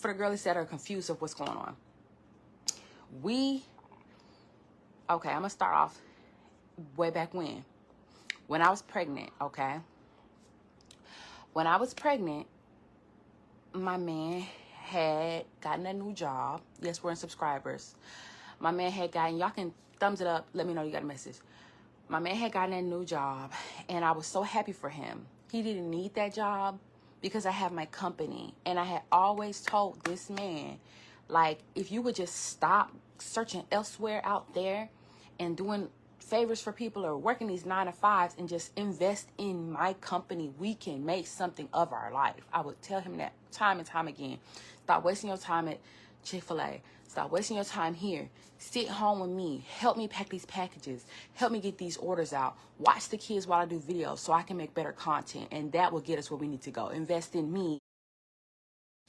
for the girlies that are confused of what's going on. Okay, I'm gonna start off way back when I was pregnant, okay? When I was pregnant, my man had gotten a new job. Yes, we're in subscribers. My man had gotten, y'all can thumbs it up, let me know you got a message. My man had gotten a new job, and I was so happy for him. He didn't need that job because I have my company. And I had always told this man, like, if you would just stop searching elsewhere out there and doing favors for people or working these 9-to-5s and just invest in my company, we can make something of our life. I would tell him that time and time again. Stop wasting your time at Chick-fil-A. Stop wasting your time here. Sit home with me. Help me pack these packages. Help me get these orders out. Watch the kids while I do videos so I can make better content. And that will get us where we need to go. Invest in me.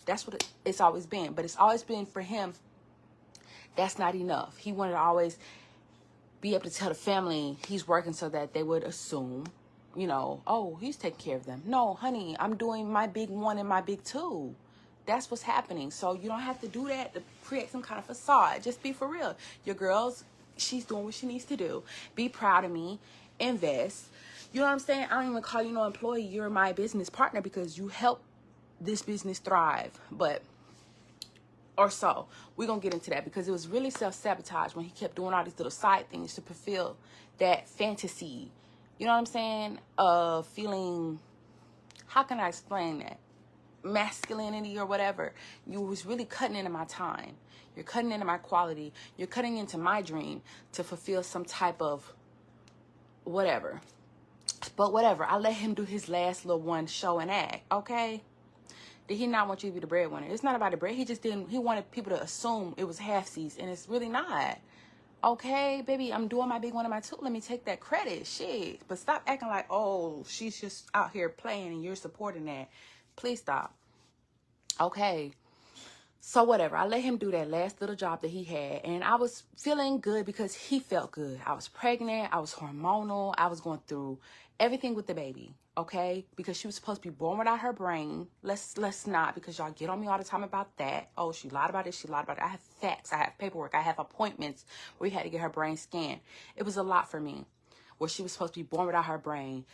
That's what it's always been. But it's always been for him, that's not enough. He wanted to always be able to tell the family he's working so that they would assume, you know, oh, he's taking care of them. No, honey, I'm doing my big 1 and my big 2. That's what's happening. So you don't have to do that to create some kind of facade. Just be for real. Your girl's, she's doing what she needs to do. Be proud of me. Invest. You know what I'm saying? I don't even call you no employee. You're my business partner because you help this business thrive. But, or so. We're going to get into that because it was really self-sabotage when he kept doing all these little side things to fulfill that fantasy. You know what I'm saying? Of feeling, how can I explain that? Masculinity or whatever. You was really cutting into my time. You're cutting into my quality. You're cutting into my dream to fulfill some type of whatever. But whatever. I let him do his last little one show and act. Okay? Did he not want you to be the breadwinner? It's not about the bread. He just didn't. He wanted people to assume it was halfsies, and it's really not. Okay, baby, I'm doing my big 1 and my 2. Let me take that credit. Shit. But stop acting like, oh, she's just out here playing and you're supporting that. Please stop. Okay. So whatever. I let him do that last little job that he had. And I was feeling good because he felt good. I was pregnant. I was hormonal. I was going through everything with the baby. Okay. Because she was supposed to be born without her brain. Let's not, because y'all get on me all the time about that. Oh, she lied about it. She lied about it. I have facts. I have paperwork. I have appointments where we had to get her brain scanned. It was a lot for me where she was supposed to be born without her brain.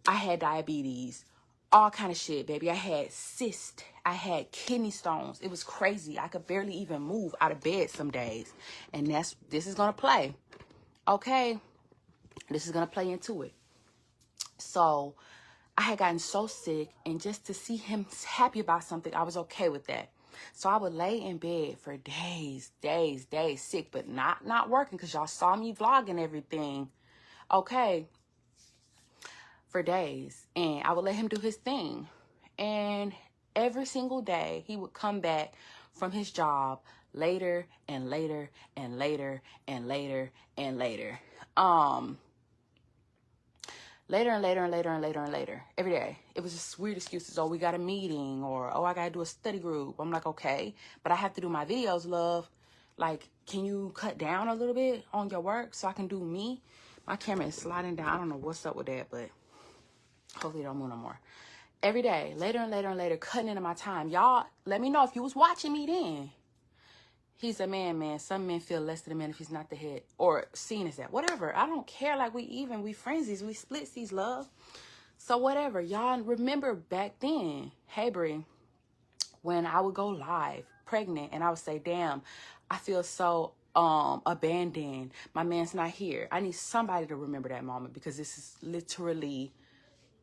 I had diabetes. All kind of shit, baby. I had cysts. I had kidney stones. It was crazy. I could barely even move out of bed some days. And this is going to play. Okay? This is going to play into it. So, I had gotten so sick. And just to see him happy about something, I was okay with that. So, I would lay in bed for days, sick. But not working because y'all saw me vlogging everything. Okay? For days, and I would let him do his thing, and every single day he would come back from his job later and later and later and later and later every day. It was just weird excuses. Oh, we got a meeting, or oh, I gotta do a study group. I'm like, okay, but I have to do my videos, love. Like, can you cut down a little bit on your work so I can do me? My camera is sliding down. I don't know what's up with that, but hopefully it don't move no more. Every day, later and later and later, cutting into my time. Y'all, let me know if you was watching me then. He's a man. Some men feel less than a man if he's not the head. Or seen as that. Whatever. I don't care. Like, we frenzies. We splitsies, love. So whatever. Y'all remember back then, hey, Brie, when I would go live, pregnant, and I would say, damn, I feel so abandoned. My man's not here. I need somebody to remember that moment because this is literally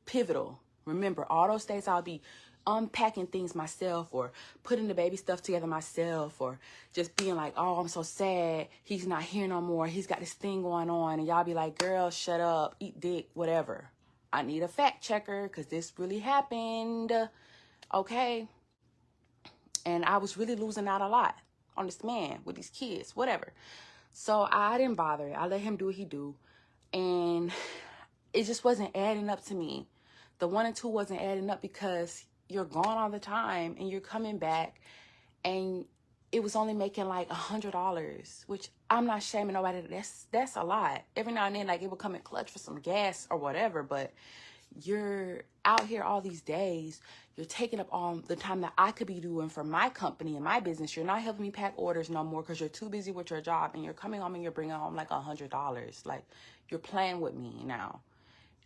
pivotal. Remember, all those days I'll be unpacking things myself or putting the baby stuff together myself or just being like, oh, I'm so sad. He's not here no more. He's got this thing going on. And y'all be like, girl, shut up, eat dick, whatever. I need a fact checker because this really happened. Okay. And I was really losing out a lot on this man with these kids, whatever. So I didn't bother. I let him do what he do. And it just wasn't adding up to me. The 1 and 2 wasn't adding up because you're gone all the time and you're coming back and it was only making like $100, which I'm not shaming nobody. That's a lot. Every now and then, like, it would come in clutch for some gas or whatever, but you're out here all these days. You're taking up all the time that I could be doing for my company and my business. You're not helping me pack orders no more because you're too busy with your job, and you're coming home and you're bringing home like $100. Like, you're playing with me now.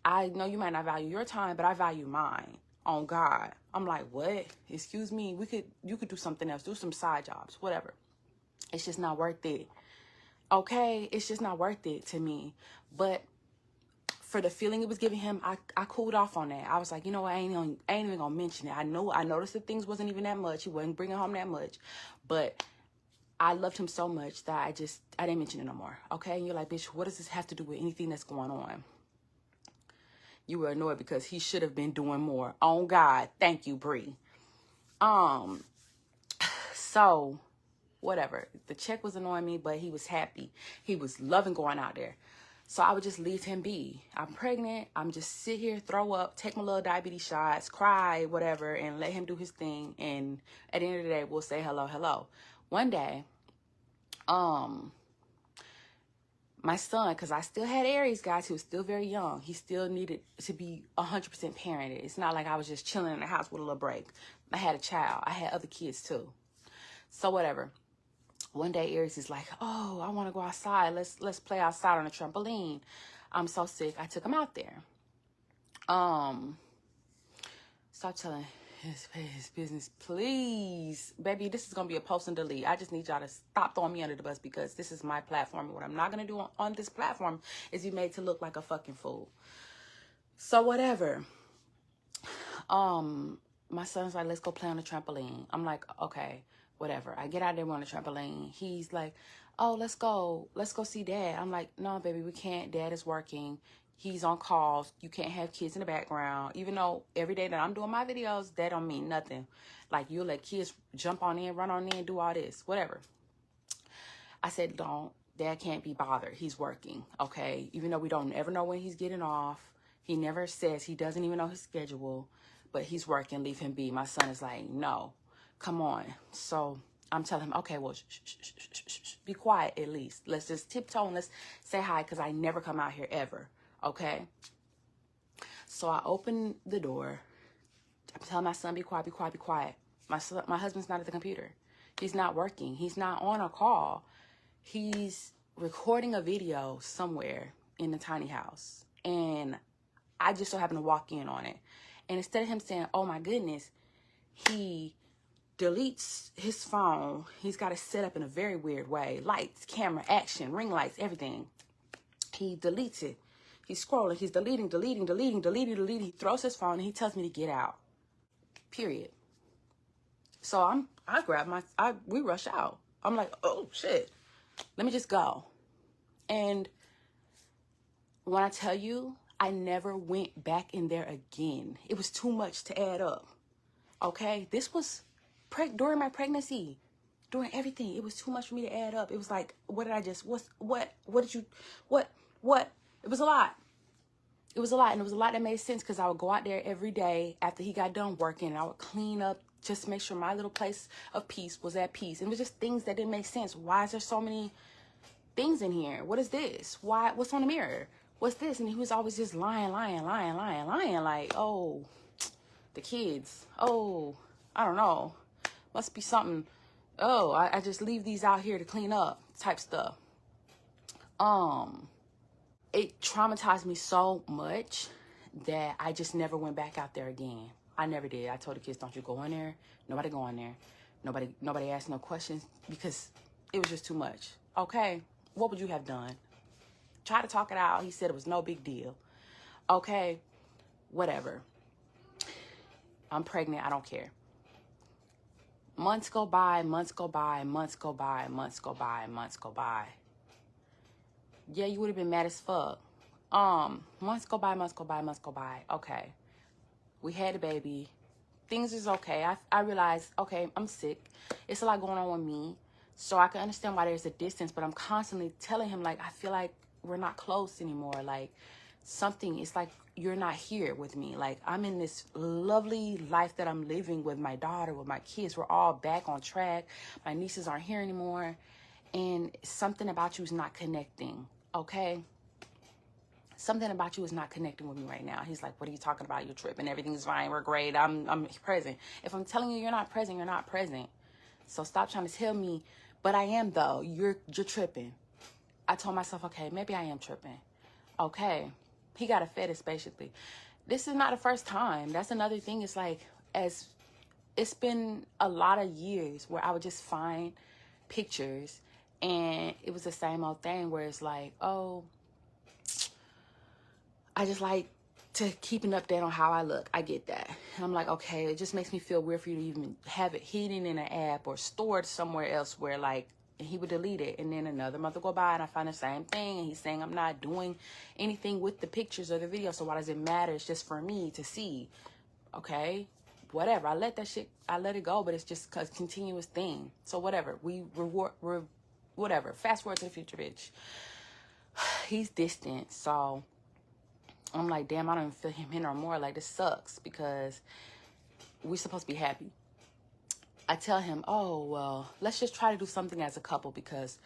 I know you might not value your time, but I value mine. On God. I'm like, what? Excuse me. You could do something else. Do some side jobs, whatever. It's just not worth it. Okay? It's just not worth it to me. But for the feeling it was giving him, I cooled off on that. I was like, you know what, I ain't even gonna mention it. I noticed that things wasn't even that much. He wasn't bringing home that much, but I loved him so much that I didn't mention it no more. Okay, and you're like, bitch, what does this have to do with anything that's going on? You were annoyed because he should have been doing more. On God, thank you, Bree. So whatever. The check was annoying me, but he was happy. He was loving going out there. So I would just leave him be. I'm pregnant. I'm just sit here, throw up, take my little diabetes shots, cry, whatever, and let him do his thing. And at the end of the day, we'll say hello. One day, my son, because I still had Aries, guys, he was still very young. He still needed to be 100% parented. It's not like I was just chilling in the house with a little break. I had a child. I had other kids too. So whatever. One day Aries is like, oh, I want to go outside. Let's play outside on a trampoline. I'm so sick. I took him out there. Stop telling his business, please. Baby, this is going to be a post and delete. I just need y'all to stop throwing me under the bus because this is my platform. And what I'm not going to do on this platform is be made to look like a fucking fool. So whatever. My son's like, let's go play on the trampoline. I'm like, okay. Whatever. I get out there on the trampoline. He's like, oh, let's go see Dad. I'm like, no, baby, we can't. Dad is working. He's on calls. You can't have kids in the background. Even though every day that I'm doing my videos, that don't mean nothing. Like, you'll let kids jump on in, run on in, do all this, whatever. I said, don't. Dad can't be bothered. He's working, okay? Even though we don't ever know when he's getting off. He never says. He doesn't even know his schedule. But he's working. Leave him be. My son is like, no. Come on. So I'm telling him, okay, well, shh, be quiet at least. Let's just tiptoe and let's say hi because I never come out here ever. Okay? So I open the door. I tell my son, be quiet, be quiet, be quiet. My husband's not at the computer. He's not working. He's not on a call. He's recording a video somewhere in the tiny house. And I just so happen to walk in on it. And instead of him saying, oh my goodness, he deletes his phone. He's got it set up in a very weird way. Lights, camera, action, ring lights, everything. He deletes it. He's scrolling. He's deleting. He throws his phone and he tells me to get out. Period. So I grab we rush out. I'm like, oh shit. Let me just go. And when I tell you, I never went back in there again. It was too much to add up. Okay? This was during my pregnancy, during everything. It was too much for me to add up. It was like, it was a lot. It was a lot. And it was a lot that made sense because I would go out there every day after he got done working and I would clean up just to make sure my little place of peace was at peace. It was just things that didn't make sense. Why is there so many things in here? What is this? What's on the mirror? What's this? And he was always just lying. Like, oh, the kids. Oh, I don't know. Must be something. Oh, I just leave these out here to clean up type stuff. It traumatized me so much that I just never went back out there again. I never did. I told the kids, don't you go in there. Nobody go in there. Nobody asked no questions because it was just too much. Okay, what would you have done? Try to talk it out. He said it was no big deal. Okay, whatever. I'm pregnant. I don't care. Months go by. Yeah, you would have been mad as fuck. Months go by. Okay. We had a baby. Things is okay. I realized, okay, I'm sick. It's a lot going on with me. So I can understand why there's a distance, but I'm constantly telling him, like, I feel like we're not close anymore. Like, it's like you're not here with me. Like, I'm in this lovely life that I'm living with my daughter, with my kids. We're all back on track. My nieces aren't here anymore. And something about you is not connecting. Okay? something about you is not connecting with me right now. He's like, what are you talking about? You're tripping. Everything's fine. We're great. I'm present. If I'm telling you you're not present, you're not present. So stop trying to tell me, but I am though. You're tripping. I told myself, okay, maybe I am tripping. Okay. He got a fetish, basically. This is not the first time. That's another thing. It's like, as it's been a lot of years where I would just find pictures and it was the same old thing where it's like, oh, I just like to keep an update on how I look. I get that. And I'm like, okay, it just makes me feel weird for you to even have it hidden in an app or stored somewhere else where, like, and he would delete it. And then another month will go by and I find the same thing. And he's saying I'm not doing anything with the pictures or the video. So why does it matter? It's just for me to see. Okay, whatever. I let it go, but it's just a continuous thing. So whatever. Whatever. Fast forward to the future, bitch. He's distant. So I'm like, damn, I don't even feel him here no more. Like, this sucks because we're supposed to be happy. I tell him, oh, well, let's just try to do something as a couple because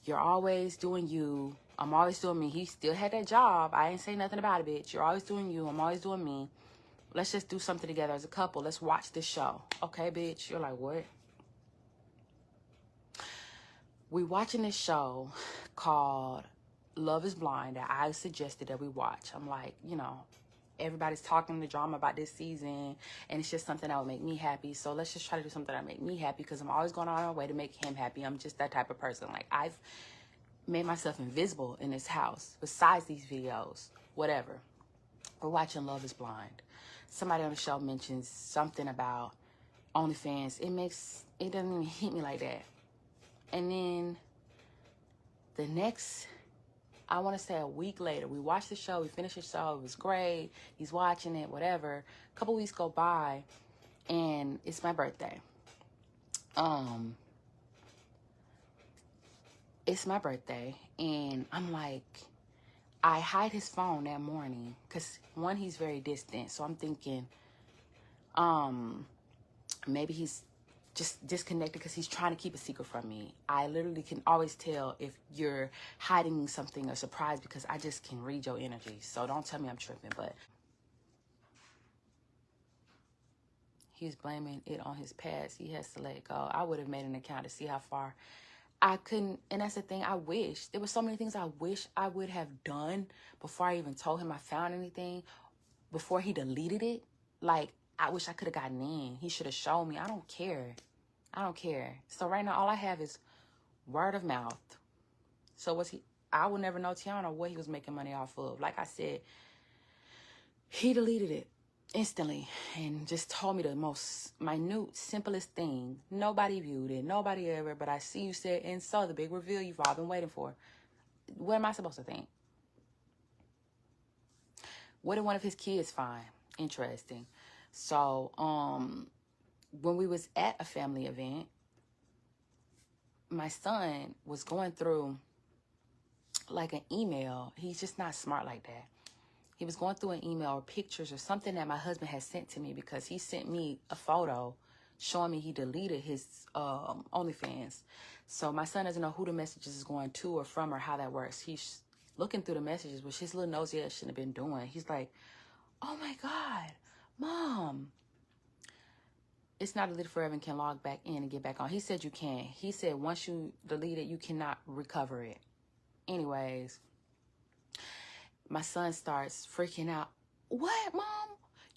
you're always doing you. I'm always doing me. He still had that job. I ain't say nothing about it, bitch. You're always doing you. I'm always doing me. Let's just do something together as a couple. Let's watch this show. Okay, bitch. You're like, what? We watching this show called Love is Blind that I suggested that we watch. I'm like, you know, everybody's talking the drama about this season and it's just something that would make me happy. So let's just try to do something that make me happy because I'm always going on my way to make him happy. I'm just that type of person. Like, I've made myself invisible in this house besides these videos, whatever. We're watching Love is Blind. Somebody on the show mentions something about OnlyFans. It doesn't even hit me like that. And then the next, I want to say a week later, we watched the show, we finished the show, it was great, he's watching it, whatever. A couple weeks go by, and it's my birthday. It's my birthday, and I'm like, I hide his phone that morning, because one, he's very distant, so I'm thinking, maybe he's just disconnected because he's trying to keep a secret from me. I literally can always tell if you're hiding something or surprised because I just can read your energy. So don't tell me I'm tripping, but he's blaming it on his past. He has to let it go. I would have made an account to see how far I couldn't. And that's the thing. I wish there were so many things I wish I would have done before I even told him I found anything, before he deleted it. Like, I wish I could have gotten in. He should have shown me. I don't care. I don't care. So right now, all I have is word of mouth. So I will never know, Tiana, what he was making money off of. Like I said, he deleted it instantly and just told me the most minute, simplest thing. Nobody viewed it. Nobody ever. But I see you said and saw the big reveal you've all been waiting for. What am I supposed to think? What did one of his kids find interesting? So, when we was at a family event, my son was going through like an email. He's just not smart like that. He was going through an email or pictures or something that my husband had sent to me because he sent me a photo showing me he deleted his OnlyFans. So my son doesn't know who the messages is going to or from or how that works. He's looking through the messages, which his little nosy ass shouldn't have been doing. He's like, oh my God, Mom. It's not deleted forever and can log back in and get back on. He said you can. He said once you delete it, you cannot recover it. Anyways, my son starts freaking out. What, Mom?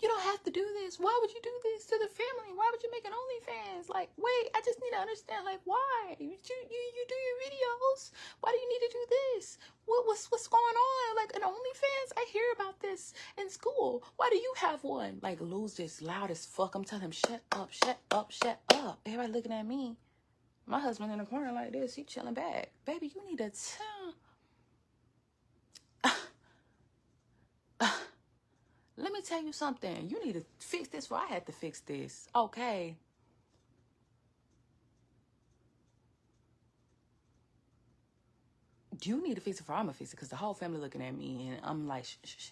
You don't have to do this. Why would you do this to the family? Why would you make an OnlyFans? Like, wait, I just need to understand, like, why? You do your videos. Why do you need to do this? What's going on? Like, an OnlyFans? I hear about this in school. Why do you have one? Like, lose this loud as fuck. I'm telling him, shut up, shut up, shut up. Everybody looking at me. My husband in the corner like this. He chilling back. Baby, you need to let me tell you something. You need to fix this before I had to fix this. Okay. You need to fix it before I'm going to fix it because the whole family looking at me and I'm like,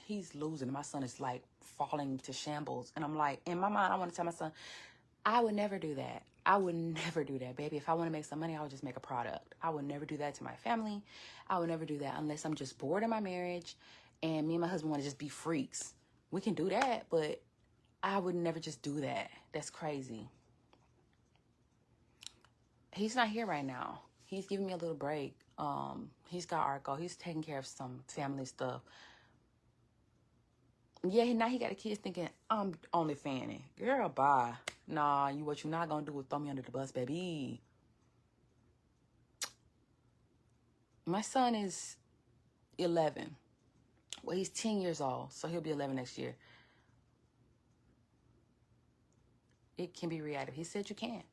he's losing. My son is like falling to shambles. And I'm like, in my mind, I want to tell my son, I would never do that. I would never do that, baby. If I want to make some money, I would just make a product. I would never do that to my family. I would never do that unless I'm just bored in my marriage and me and my husband want to just be freaks. We can do that, but I would never just do that. That's crazy. He's not here right now. He's giving me a little break. He's got Arco. He's taking care of some family stuff. Yeah, now he got the kids thinking, I'm only fanning. Girl, bye. Nah, what you're not going to do is throw me under the bus, baby. My son is 11. Well, he's 10 years old, so he'll be 11 next year. It can be reactive. He said you can.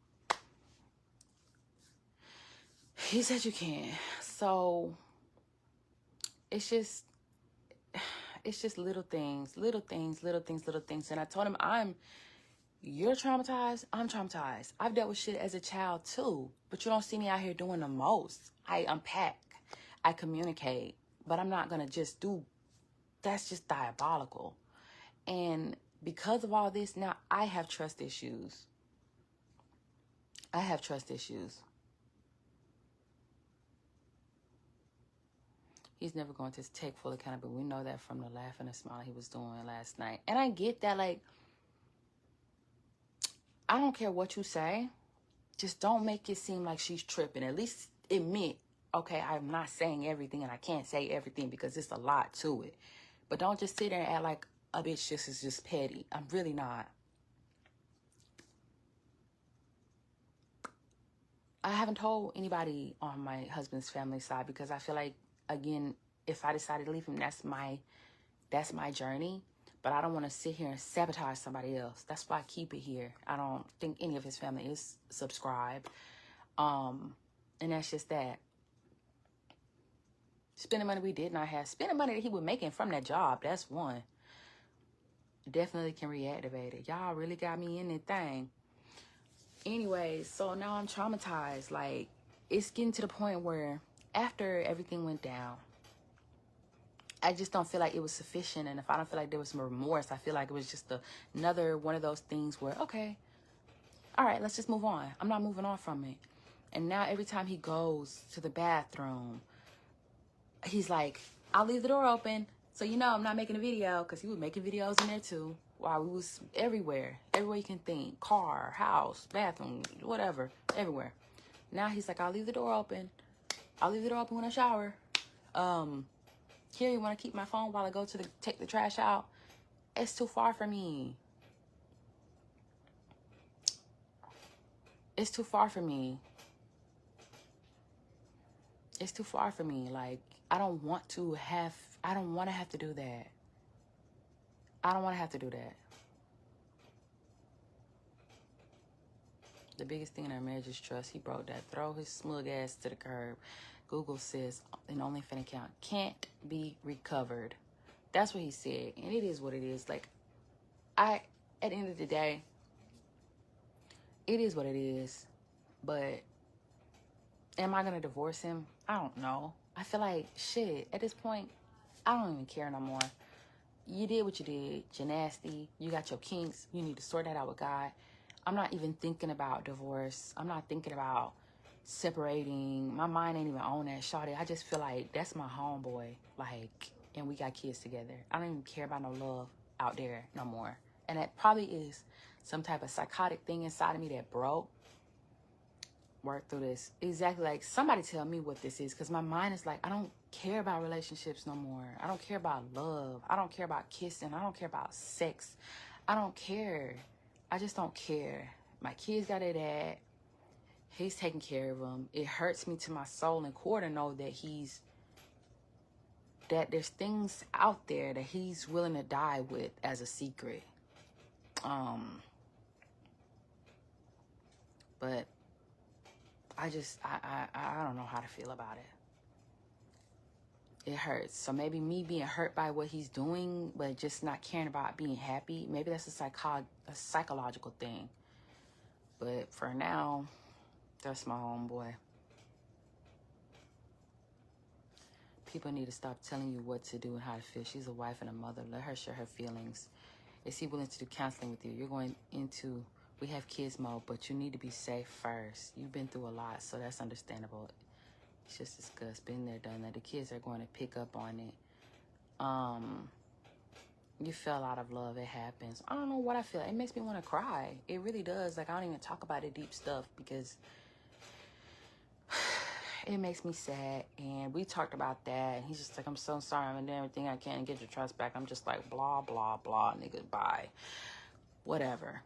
He said you can. So it's just little things. And I told him, you're traumatized. I'm traumatized. I've dealt with shit as a child too, but you don't see me out here doing the most. I unpack, I communicate, but I'm not going to just do, that's just diabolical. And because of all this, now I have trust issues. He's never going to take full accountability. We know that from the laugh and the smile he was doing last night. And I get that, like, I don't care what you say. Just don't make it seem like she's tripping. At least admit, okay, I'm not saying everything and I can't say everything because it's a lot to it. But don't just sit there and act like a bitch just is just petty. I'm really not. I haven't told anybody on my husband's family side because I feel like, again, if I decided to leave him, that's my journey. But I don't want to sit here and sabotage somebody else. That's why I keep it here. I don't think any of his family is subscribed. And that's just that. Spending money we did not have. Spending money that he was making from that job. That's one. Definitely can reactivate it. Y'all really got me in that thing. Anyway, so now I'm traumatized. Like, it's getting to the point where after everything went down, I just don't feel like it was sufficient. And if I don't feel like there was some remorse, I feel like it was just another one of those things where, okay, all right, let's just move on. I'm not moving on from it. And now every time he goes to the bathroom, he's like, I'll leave the door open so you know I'm not making a video, because he was making videos in there too while we was everywhere you can think, car, house, bathroom, whatever, everywhere. Now he's like, I'll leave the door open when I shower. Here, you want to keep my phone while I go to take the trash out? It's too far for me. It's too far for me. Like, I don't want to have to do that. The biggest thing in our marriage is trust. He broke that. Throw his smug ass to the curb. Google says an OnlyFans account can't be recovered. That's what he said. And it is what it is. Like, at the end of the day, it is what it is. But am I going to divorce him? I don't know. I feel like, shit, at this point, I don't even care no more. You did what you did. You're nasty. You got your kinks. You need to sort that out with God. I'm not even thinking about divorce. I'm not thinking about separating. My mind ain't even on that, shawty. I just feel like that's my homeboy. Like, and we got kids together. I don't even care about no love out there no more. And that probably is some type of psychotic thing inside of me that broke. Work through this. Exactly. Like, somebody tell me what this is, because my mind is like, I don't care about relationships no more. I don't care about love. I don't care about kissing. I don't care about sex. I don't care. I just don't care. My kids got their dad. He's taking care of them. It hurts me to my soul and core to know that there's things out there that he's willing to die with as a secret. But I don't know how to feel about it. It hurts. So maybe me being hurt by what he's doing, but just not caring about being happy, maybe that's a psychological thing. But for now, that's my homeboy. People need to stop telling you what to do and how to feel. She's a wife and a mother. Let her share her feelings. Is he willing to do counseling with you? You're going into we have kids mode, but you need to be safe first. You've been through a lot, so that's understandable. It's just discussed. Been there, done that. The kids are going to pick up on it. You fell out of love. It happens. I don't know what I feel. It makes me want to cry. It really does. Like, I don't even talk about the deep stuff because it makes me sad. And we talked about that. And he's just like, I'm so sorry. I'm doing everything I can to get your trust back. I'm just like, blah, blah, blah, nigga, bye. Whatever.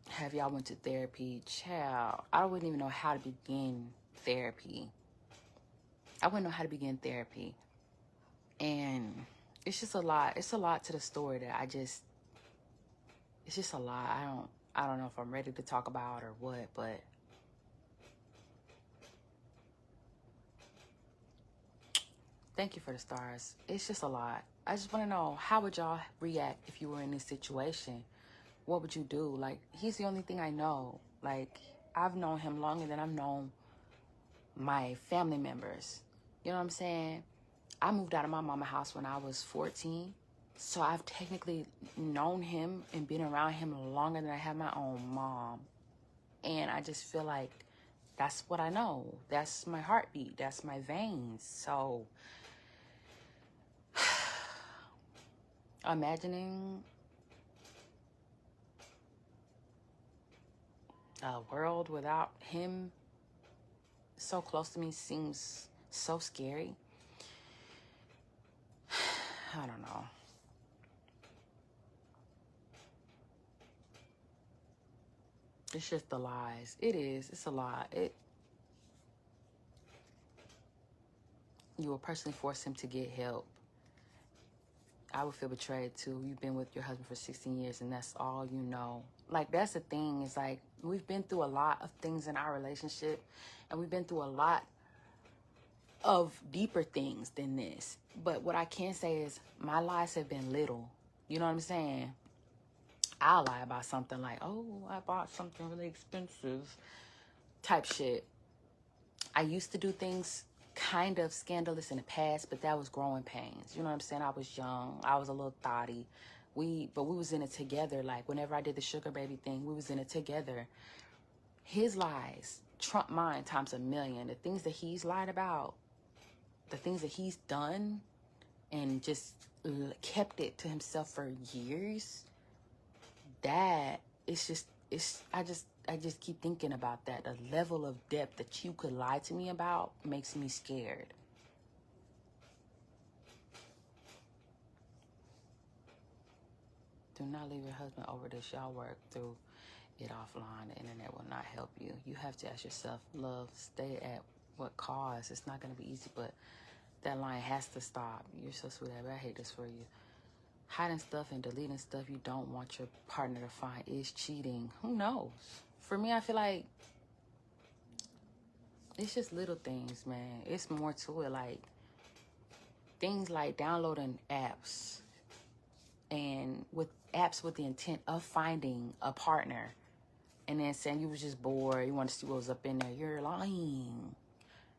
Have y'all went to therapy? Child, I wouldn't even know how to begin therapy. I wouldn't know how to begin therapy. And it's just a lot. It's a lot to the story that it's just a lot. I don't know if I'm ready to talk about or what, but thank you for the stars. It's just a lot. I just want to know, how would y'all react if you were in this situation? What would you do? Like, he's the only thing I know. Like, I've known him longer than I've known my family members. You know what I'm saying? I moved out of my mama's house when I was 14. So I've technically known him and been around him longer than I have my own mom. And I just feel like that's what I know. That's my heartbeat. That's my veins. So imagining a world without him so close to me seems so scary. I don't know. It's just the lies. It is. It's a lie. You will personally force him to get help. I would feel betrayed too. You've been with your husband for 16 years and that's all you know. Like, that's the thing. Is like, we've been through a lot of things in our relationship and we've been through a lot of deeper things than this. But what I can say is my lies have been little. You know what I'm saying? I'll lie about something like, oh, I bought something really expensive type shit. I used to do things kind of scandalous in the past, but that was growing pains. You know what I'm saying? I was young. I was a little thotty. But we was in it together. Like, whenever I did the sugar baby thing, we was in it together. His lies trump mine times a million. The things that he's lied about, the things that he's done and just kept it to himself for years, that I just keep thinking about that. The level of depth that you could lie to me about makes me scared. Do not leave your husband over this. Y'all work through it offline. The internet will not help you. You have to ask yourself, love, stay at what cause? It's not going to be easy, but that line has to stop. You're so sweet, Abby. I hate this for you. Hiding stuff and deleting stuff you don't want your partner to find is cheating. Who knows? For me, I feel like it's just little things, man. It's more to it. Like, things like downloading apps and with apps with the intent of finding a partner and then saying you was just bored, you want to see what was up in there. You're lying.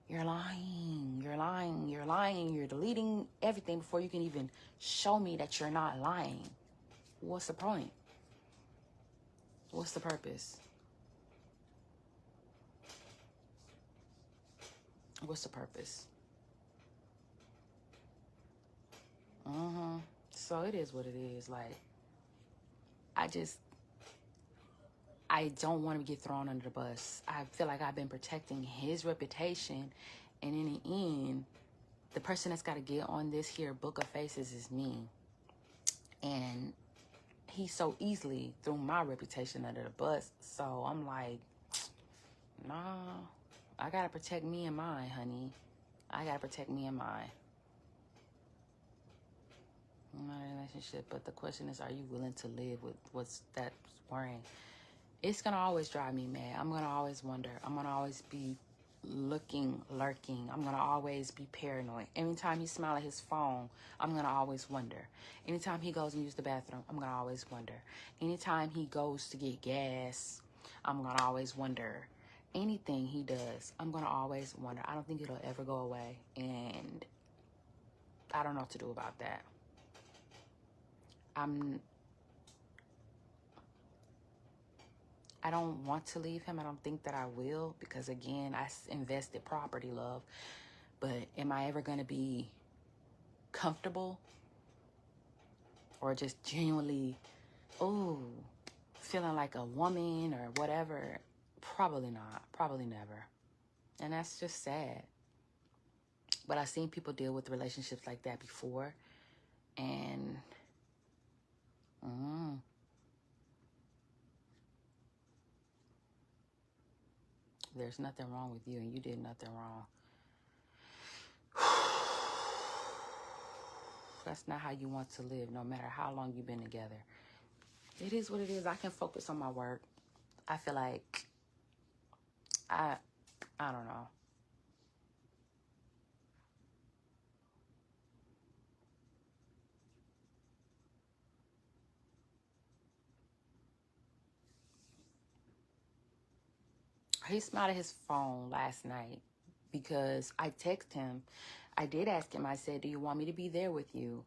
You're lying. You're lying. You're lying. You're deleting everything before you can even show me that you're not lying. What's the point? What's the purpose? What's the purpose? So it is what it is. Like, I don't want to get thrown under the bus. I feel like I've been protecting his reputation. And in the end, the person that's got to get on this here book of faces is me. And he so easily threw my reputation under the bus. So I'm like, nah, I got to protect me and mine, honey. I got to protect me and mine. I'm not in a relationship, but the question is, are you willing to live with what's that worrying? It's going to always drive me mad. I'm going to always wonder. I'm going to always be lurking. I'm going to always be paranoid. Anytime he smiles at his phone, I'm going to always wonder. Anytime he goes and uses the bathroom, I'm going to always wonder. Anytime he goes to get gas, I'm going to always wonder. Anything he does, I'm going to always wonder. I don't think it'll ever go away. And I don't know what to do about that. I don't want to leave him. I don't think that I will because, again, I invested property, love. But am I ever going to be comfortable or just genuinely, ooh, feeling like a woman or whatever, probably not. Probably never. And that's just sad. But I've seen people deal with relationships like that before. And there's nothing wrong with you, and you did nothing wrong. That's not how you want to live, no matter how long you've been together. It is what it is. I can focus on my work. I feel like I don't know. He smiled at his phone last night because I texted him. I did ask him. I said, "Do you want me to be there with you?"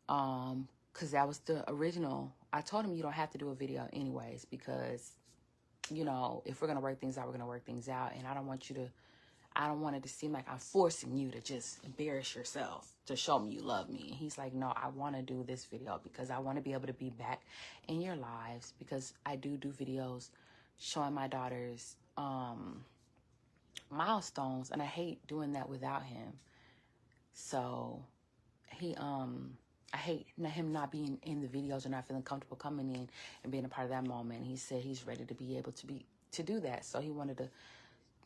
Because that was the original. I told him you don't have to do a video anyways because, you know, if we're going to work things out, we're going to work things out. And I don't want it to seem like I'm forcing you to just embarrass yourself to show me you love me. And he's like, no, I want to do this video because I want to be able to be back in your lives because I do videos showing my daughters milestones, and I hate doing that without him. So I hate him not being in the videos or not feeling comfortable coming in and being a part of that moment. He said he's ready to be able to do that. So he wanted to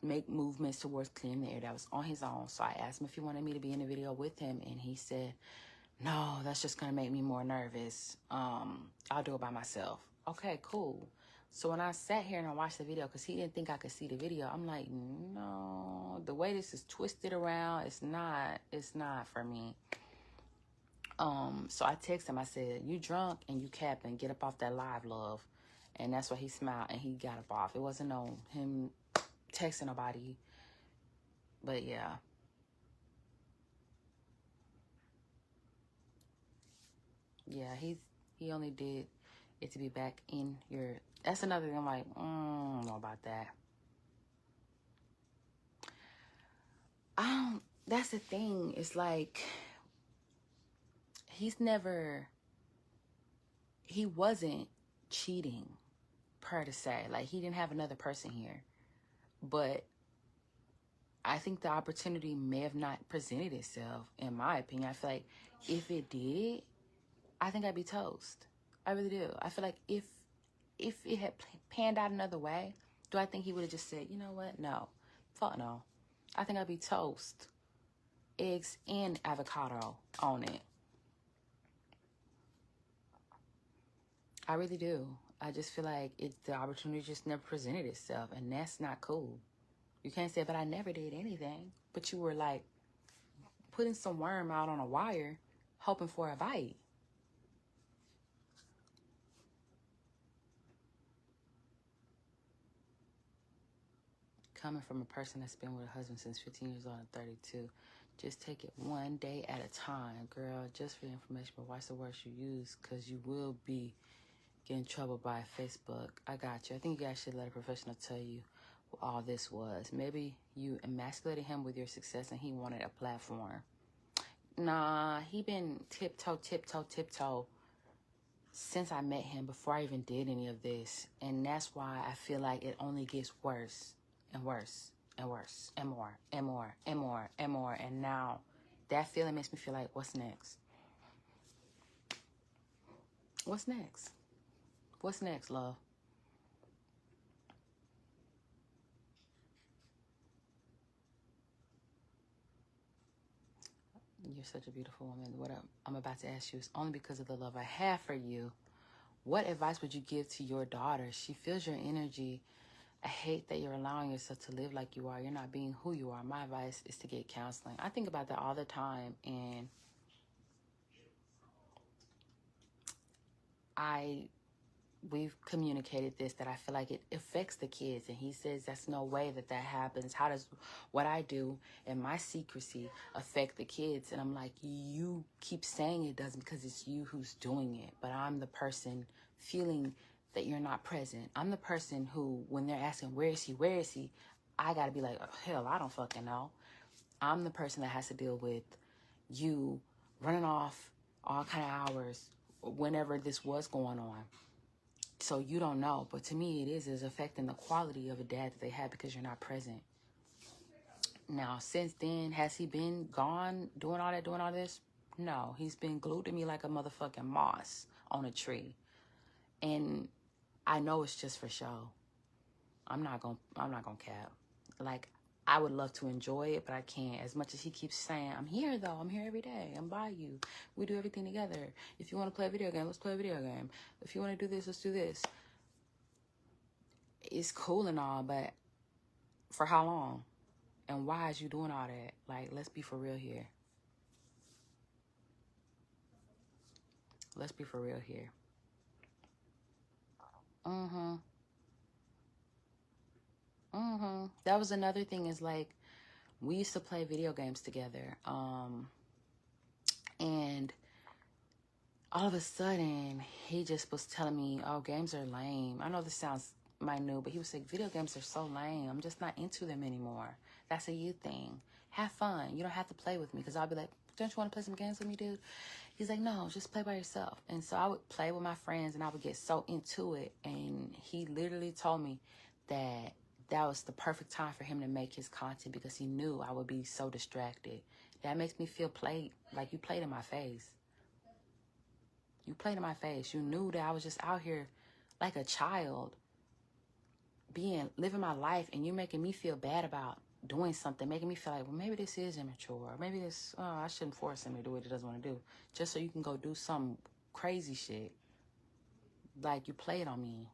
make movements towards clearing the air. That was on his own. So I asked him if he wanted me to be in the video with him, and he said, no, that's just gonna make me more nervous. I'll do it by myself. Okay, cool. So when I sat here and I watched the video, because he didn't think I could see the video, I'm like, no, the way this is twisted around, it's not for me. So I texted him. I said, you drunk and you capping, get up off that live, love. And that's why he smiled and he got up off. It wasn't on him texting nobody. But yeah. Yeah, he only did it to be back in your... That's another thing I'm like, I don't know about that. That's the thing. It's like, he wasn't cheating, per se. Like, he didn't have another person here. But I think the opportunity may have not presented itself, in my opinion. I feel like if it did, I think I'd be toast. I really do. I feel like if it had panned out another way, do I think he would have just said, you know what? No. Fuck no. I think I'd be toast. Eggs and avocado on it. I really do. I just feel like the opportunity just never presented itself, and that's not cool. You can't say, but I never did anything. But you were like putting some worm out on a wire, hoping for a bite. Coming from a person that's been with a husband since 15 years old and 32. Just take it one day at a time, girl. Just for information, but watch the words you use, because you will be getting in trouble by Facebook. I got you. I think you guys should let a professional tell you what all this was. Maybe you emasculated him with your success and he wanted a platform. Nah, he been tiptoe since I met him, before I even did any of this. And that's why I feel like it only gets worse and worse and worse and more and more and more and more. And now that feeling makes me feel like, what's next? What's next? What's next, love? You're such a beautiful woman. What I'm about to ask you is only because of the love I have for you. What advice would you give to your daughter? She feels your energy. I hate that you're allowing yourself to live like you are. You're not being who you are. My advice is to get counseling. I think about that all the time, and we've communicated this, that I feel like it affects the kids. And he says that's no way that happens. How does what I do and my secrecy affect the kids? And I'm like, you keep saying it doesn't because it's you who's doing it. But I'm the person feeling that you're not present. I'm the person who, when they're asking, where is he? I got to be like, oh, hell, I don't fucking know. I'm the person that has to deal with you running off all kind of hours whenever this was going on. So you don't know. But to me, it is affecting the quality of a dad that they have because you're not present. Now, since then, has he been gone doing all this? No, he's been glued to me like a motherfucking moss on a tree. And I know it's just for show. I'm not gonna cap. Like, I would love to enjoy it, but I can't. As much as he keeps saying, I'm here though, I'm here every day, I'm by you. We do everything together. If you want to play a video game, let's play a video game. If you want to do this, let's do this. It's cool and all, but for how long? And why is you doing all that? Like, let's be for real here. Let's be for real here. That was another thing, is like, we used to play video games together. And all of a sudden, he just was telling me, oh, games are lame. I know this sounds minute, but he was like, video games are so lame. I'm just not into them anymore. That's a you thing. Have fun. You don't have to play with me. Because I'll be like, don't you want to play some games with me, dude? He's like, no, just play by yourself. And so I would play with my friends, and I would get so into it. And he literally told me that that was the perfect time for him to make his content, because he knew I would be so distracted. That makes me feel played, like you played in my face. You played in my face. You knew that I was just out here like a child, living my life, and you making me feel bad about doing something, making me feel like, well, maybe this is immature, or maybe this, I shouldn't force him to do what he doesn't want to do, just so you can go do some crazy shit. Like, you played on me.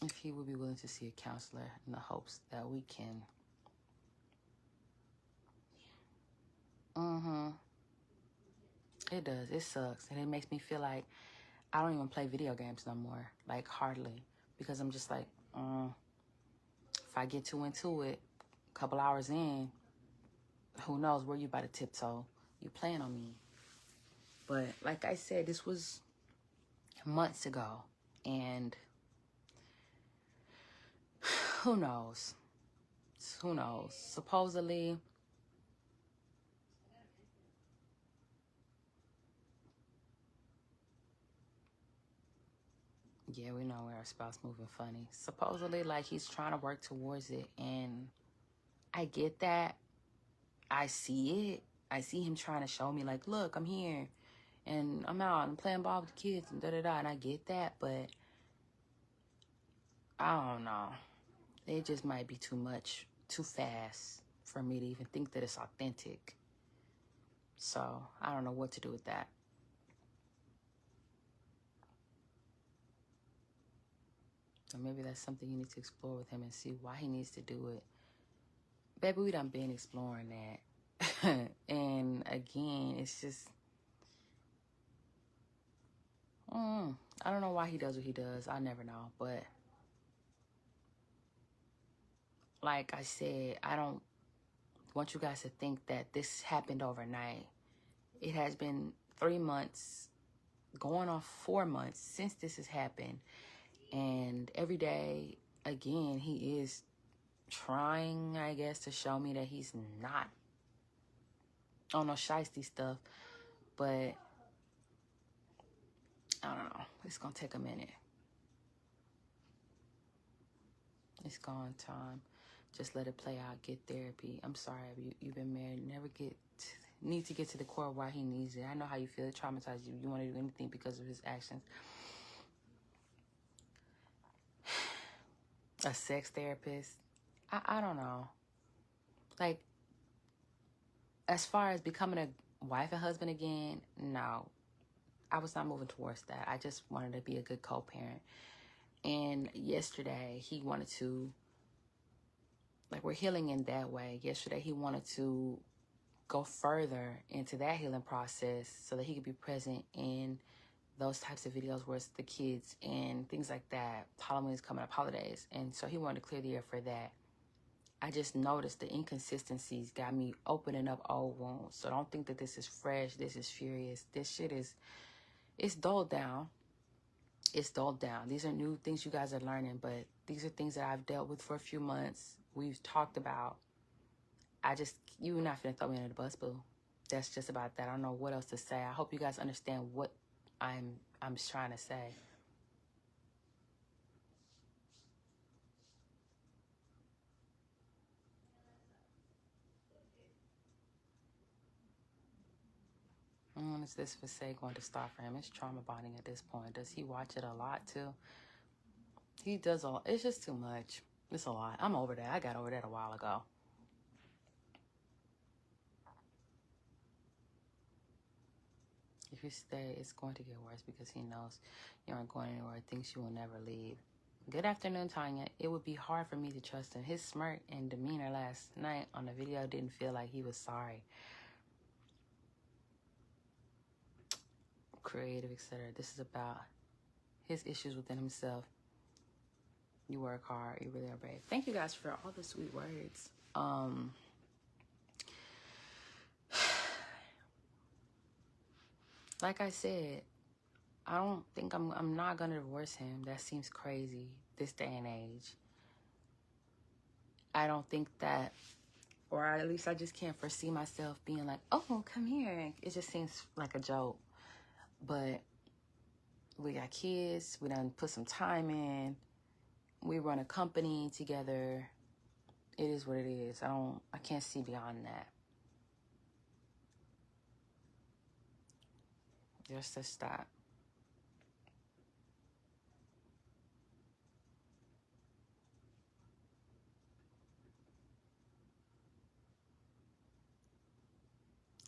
If he would be willing to see a counselor, in the hopes that we can. It does. It sucks. And it makes me feel like I don't even play video games no more. Like, hardly. Because I'm just like, if I get too into it, a couple hours in, who knows where you about to tiptoe. You playing on me. But like I said, this was months ago. And who knows? Who knows? Supposedly, yeah, we know where our spouse moving funny. Supposedly, like, he's trying to work towards it. And I get that. I see it. I see him trying to show me, like, look, I'm here. And I'm out. I'm playing ball with the kids and da-da-da. And I get that. But I don't know. It just might be too much, too fast for me to even think that it's authentic. So I don't know what to do with that. So maybe that's something you need to explore with him and see why he needs to do it. Baby, we done been exploring that. And again, it's just, I don't know why he does what he does. I never know. But like I said, I don't want you guys to think that this happened overnight. It has been 3 months, going on 4 months since this has happened. And every day, again, he is trying, I guess, to show me that he's not on no shiesty stuff. But I don't know. It's going to take a minute. It's gone time. Just let it play out. Get therapy. I'm sorry, you've been married. Need to get to the core of why he needs it. I know how you feel. It traumatized you. You want to do anything because of his actions. A sex therapist. I don't know. Like, as far as becoming a wife and husband again, no. I was not moving towards that. I just wanted to be a good co-parent. And yesterday, he wanted to, like, we're healing in that way. Yesterday, he wanted to go further into that healing process so that he could be present in those types of videos where it's the kids and things like that. Halloween's coming up, holidays. And so he wanted to clear the air for that. I just noticed the inconsistencies got me opening up old wounds. So don't think that this is fresh. This is furious. This shit is, it's dulled down. it's dulled down. These are new things you guys are learning, but these are things that I've dealt with for a few months. We've talked about. You're not finna throw me under the bus, boo. That's just about that. I don't know what else to say. I hope you guys understand what I'm trying to say. Is this for say going to start for him? It's trauma bonding at this point. Does he watch it a lot too? He does a lot. It's just too much. It's a lot. I'm over that. I got over that a while ago. If you stay, it's going to get worse because he knows you aren't going anywhere. Thinks you will never leave. Good afternoon, Tanya. It would be hard for me to trust him. His smirk and demeanor last night on the video didn't feel like he was sorry. Creative, etc. This is about his issues within himself. You work hard. You really are brave. Thank you guys for all the sweet words. Like I said, I don't think I'm not gonna divorce him. That seems crazy this day and age. I don't think that, or at least I just can't foresee myself being like, oh, come here. It just seems like a joke. But we got kids. We done put some time in. We run a company together. It is what it is. I can't see beyond that. Just that.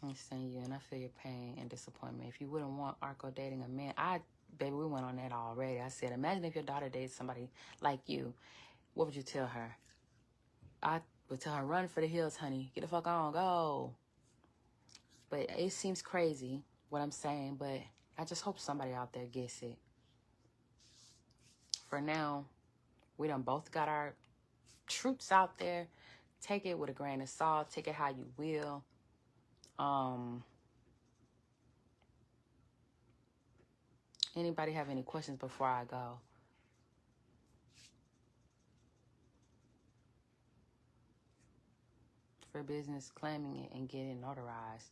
I understand you, and I feel your pain and disappointment. If you wouldn't want Arco dating a man, baby, we went on that already. I said, imagine if your daughter dates somebody like you. What would you tell her? I would tell her, run for the hills, honey. Get the fuck on, go. But it seems crazy what I'm saying, but I just hope somebody out there gets it. For now, we done both got our truths out there. Take it with a grain of salt. Take it how you will. Anybody have any questions before I go? For business, claiming it and getting notarized.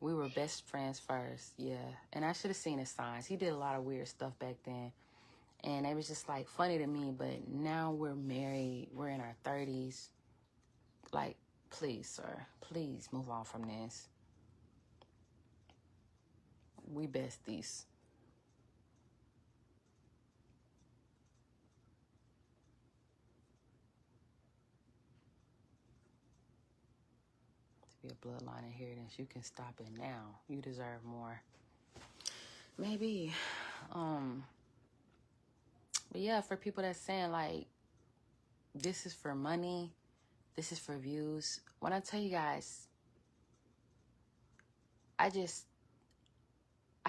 We were best friends first, yeah. And I should have seen his signs. He did a lot of weird stuff back then. And it was just like funny to me, but now we're married. We're in our 30s. Like, please, sir, please move on from this. We besties. To be a bloodline inheritance, you can stop it now. You deserve more. Maybe. But yeah, for people that's saying like, this is for money, this is for views. When I tell you guys, I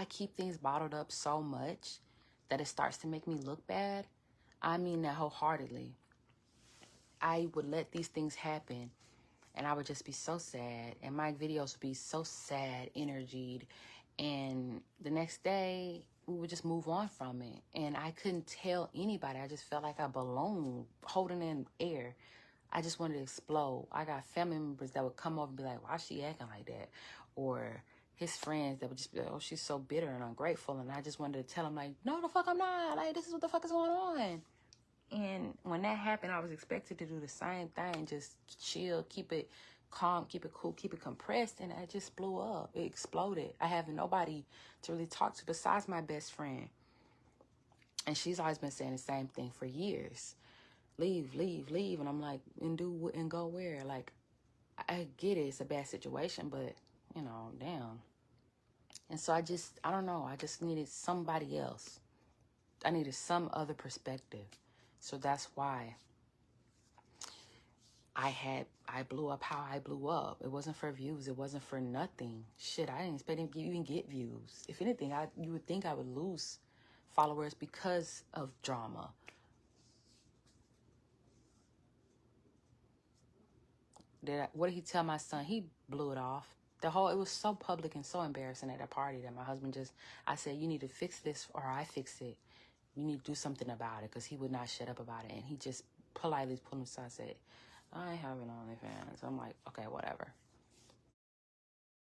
keep things bottled up so much that it starts to make me look bad. I mean that wholeheartedly. I would let these things happen and I would just be so sad. And my videos would be so sad, energied. And the next day, we would just move on from it. And I couldn't tell anybody. I just felt like a balloon holding in air. I just wanted to explode. I got family members that would come over and be like, why is she acting like that? Or his friends that would just be like, oh, she's so bitter and ungrateful. And I just wanted to tell him like, no, the fuck I'm not. Like, this is what the fuck is going on. And when that happened, I was expected to do the same thing. Just chill, keep it calm, keep it cool, keep it compressed. And it just blew up. It exploded. I have nobody to really talk to besides my best friend. And she's always been saying the same thing for years. Leave, leave, leave. And I'm like, and go where? Like, I get it. It's a bad situation, but, you know, damn. And so I don't know. I just needed somebody else. I needed some other perspective. So that's why I blew up how I blew up. It wasn't for views. It wasn't for nothing. Shit, I didn't expect to even get views. If anything, you would think I would lose followers because of drama. What did he tell my son? He blew it off. It was so public and so embarrassing at a party that my husband I said, you need to fix this or I fix it. You need to do something about it, because he would not shut up about it. And he just politely pulled him aside and said, I ain't having OnlyFans. I'm like, okay, whatever.